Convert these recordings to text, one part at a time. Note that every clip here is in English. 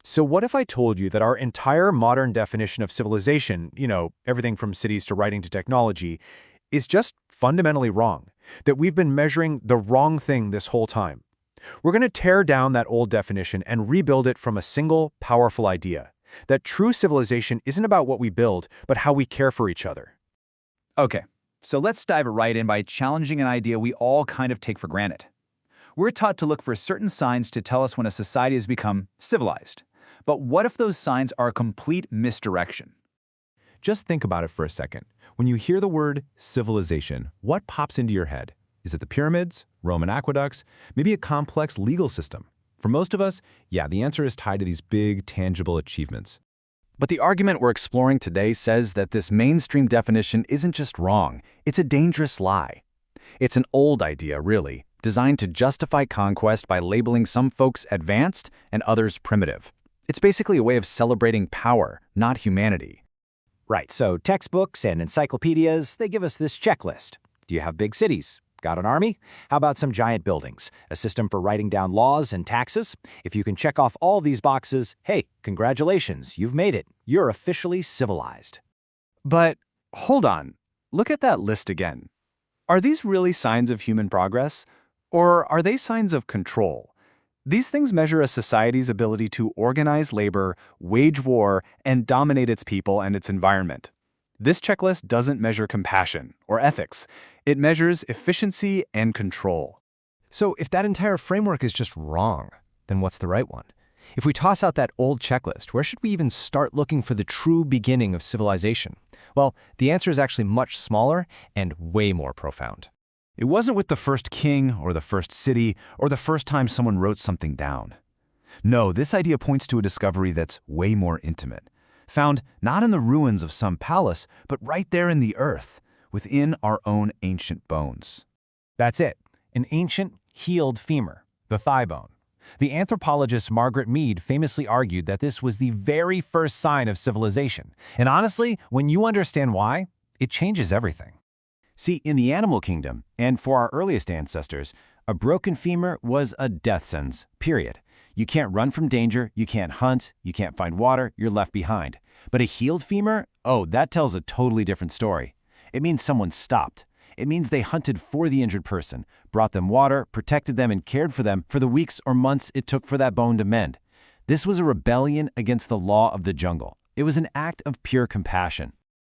So what if I told you that our entire modern definition of civilization, everything from cities to writing to technology, is just fundamentally wrong? That we've been measuring the wrong thing this whole time? We're going to tear down that old definition and rebuild it from a single, powerful idea. That true civilization isn't about what we build, but how we care for each other. Okay, so let's dive right in by challenging an idea we all kind of take for granted. We're taught to look for certain signs to tell us when a society has become civilized. But what if those signs are a complete misdirection? Just think about it for a second. When you hear the word civilization, what pops into your head? Is it the pyramids, Roman aqueducts, maybe a complex legal system? For most of us, yeah, the answer is tied to these big, tangible achievements. But the argument we're exploring today says that this mainstream definition isn't just wrong, it's a dangerous lie. It's an old idea, really, designed to justify conquest by labeling some folks advanced and others primitive. It's basically a way of celebrating power, not humanity. Right, so textbooks and encyclopedias, they give us this checklist. Do you have big cities? Got an army? How about some giant buildings? A system for writing down laws and taxes? If you can check off all these boxes, hey, congratulations, you've made it. You're officially civilized. But hold on, look at that list again. Are these really signs of human progress? Or are they signs of control? These things measure a society's ability to organize labor, wage war, and dominate its people and its environment. This checklist doesn't measure compassion or ethics. It measures efficiency and control. So if that entire framework is just wrong, then what's the right one? If we toss out that old checklist, where should we even start looking for the true beginning of civilization? Well, the answer is actually much smaller and way more profound. It wasn't with the first king or the first city or the first time someone wrote something down. No, this idea points to a discovery that's way more intimate, found not in the ruins of some palace, but right there in the earth, within our own ancient bones. That's it, an ancient, healed femur, the thigh bone. The anthropologist Margaret Mead famously argued that this was the very first sign of civilization. And honestly, when you understand why, it changes everything. See, in the animal kingdom, and for our earliest ancestors, a broken femur was a death sentence, period. You can't run from danger, you can't hunt, you can't find water, you're left behind. But a healed femur? Oh, that tells a totally different story. It means someone stopped. It means they hunted for the injured person, brought them water, protected them, and cared for them for the weeks or months it took for that bone to mend. This was a rebellion against the law of the jungle. It was an act of pure compassion.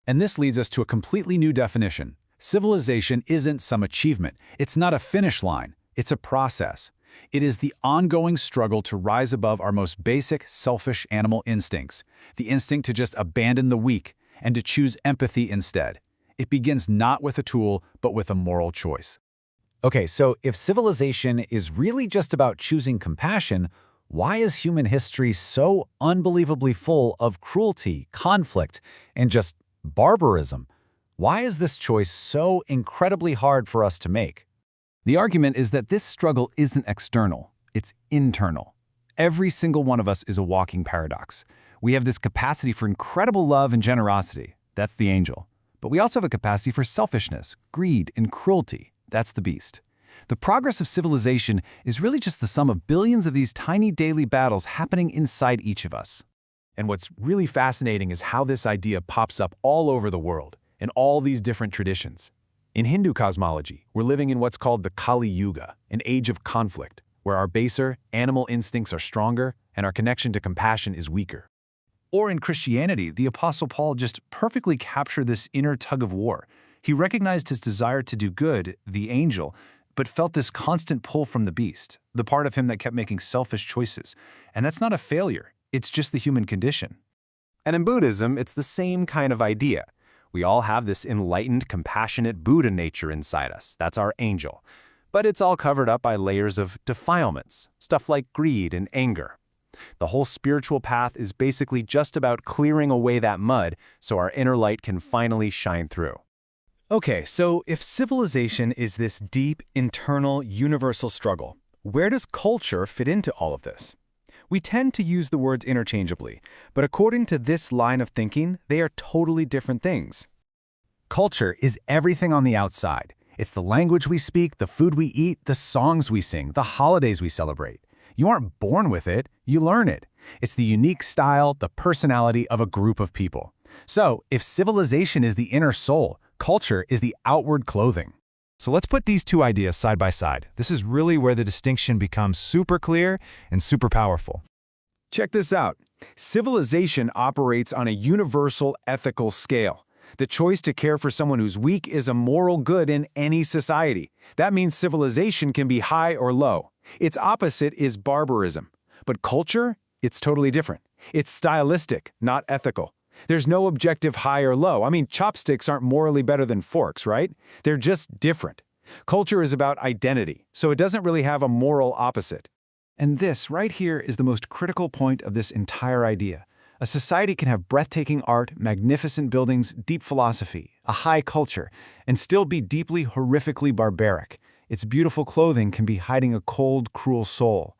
And this leads us to a completely new definition. Civilization isn't some achievement. It's not a finish line. It's a process. It is the ongoing struggle to rise above our most basic, selfish animal instincts, the instinct to just abandon the weak and to choose empathy instead. It begins not with a tool, but with a moral choice. Okay, so if civilization is really just about choosing compassion, why is human history so unbelievably full of cruelty, conflict, and just barbarism? Why is this choice so incredibly hard for us to make? The argument is that this struggle isn't external, it's internal. Every single one of us is a walking paradox. We have this capacity for incredible love and generosity. That's the angel. But we also have a capacity for selfishness, greed, and cruelty. That's the beast. The progress of civilization is really just the sum of billions of these tiny daily battles happening inside each of us. And what's really fascinating is how this idea pops up all over the world, in all these different traditions. In Hindu cosmology, we're living in what's called the Kali Yuga, an age of conflict, where our baser, animal instincts are stronger and our connection to compassion is weaker. Or in Christianity, the Apostle Paul just perfectly captured this inner tug of war. He recognized his desire to do good, the angel, but felt this constant pull from the beast, the part of him that kept making selfish choices. And that's not a failure, it's just the human condition. And in Buddhism, it's the same kind of idea. We all have this enlightened, compassionate Buddha nature inside us. That's our angel. But it's all covered up by layers of defilements, stuff like greed and anger. The whole spiritual path is basically just about clearing away that mud so our inner light can finally shine through. Okay, so if civilization is this deep, internal, universal struggle, where does culture fit into all of this? We tend to use the words interchangeably, but according to this line of thinking, they are totally different things. Culture is everything on the outside. It's the language we speak, the food we eat, the songs we sing, the holidays we celebrate. You aren't born with it, you learn it. It's the unique style, the personality of a group of people. So, if civilization is the inner soul, culture is the outward clothing. So let's put these two ideas side by side. This is really where the distinction becomes super clear and super powerful. Check this out. Civilization operates on a universal ethical scale. The choice to care for someone who's weak is a moral good in any society. That means civilization can be high or low. Its opposite is barbarism. But culture? It's totally different. It's stylistic, not ethical. There's no objective high or low. I mean, chopsticks aren't morally better than forks, right? They're just different. Culture is about identity, so it doesn't really have a moral opposite. And this right here is the most critical point of this entire idea. A society can have breathtaking art, magnificent buildings, deep philosophy, a high culture, and still be deeply, horrifically barbaric. Its beautiful clothing can be hiding a cold, cruel soul.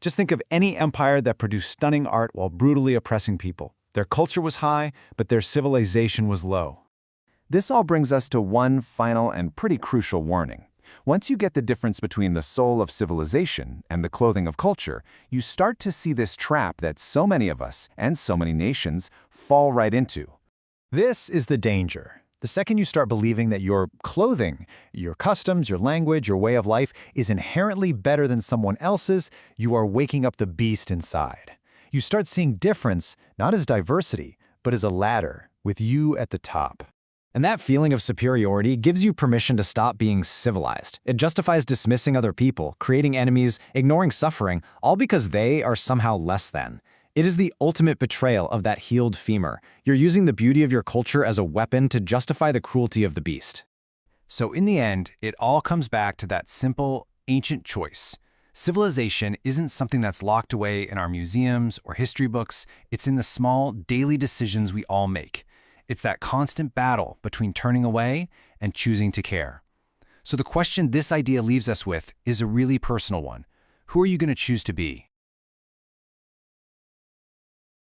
Just think of any empire that produced stunning art while brutally oppressing people. Their culture was high, but their civilization was low. This all brings us to one final and pretty crucial warning. Once you get the difference between the soul of civilization and the clothing of culture, you start to see this trap that so many of us and so many nations fall right into. This is the danger. The second you start believing that your clothing, your customs, your language, your way of life is inherently better than someone else's, you are waking up the beast inside. You start seeing difference not as diversity, but as a ladder, with you at the top. And that feeling of superiority gives you permission to stop being civilized. It justifies dismissing other people, creating enemies, ignoring suffering, all because they are somehow less than. It is the ultimate betrayal of that healed femur. You're using the beauty of your culture as a weapon to justify the cruelty of the beast. So in the end, it all comes back to that simple, ancient choice. Civilization isn't something that's locked away in our museums or history books. It's in the small, daily decisions we all make. It's that constant battle between turning away and choosing to care. So the question this idea leaves us with is a really personal one. Who are you going to choose to be?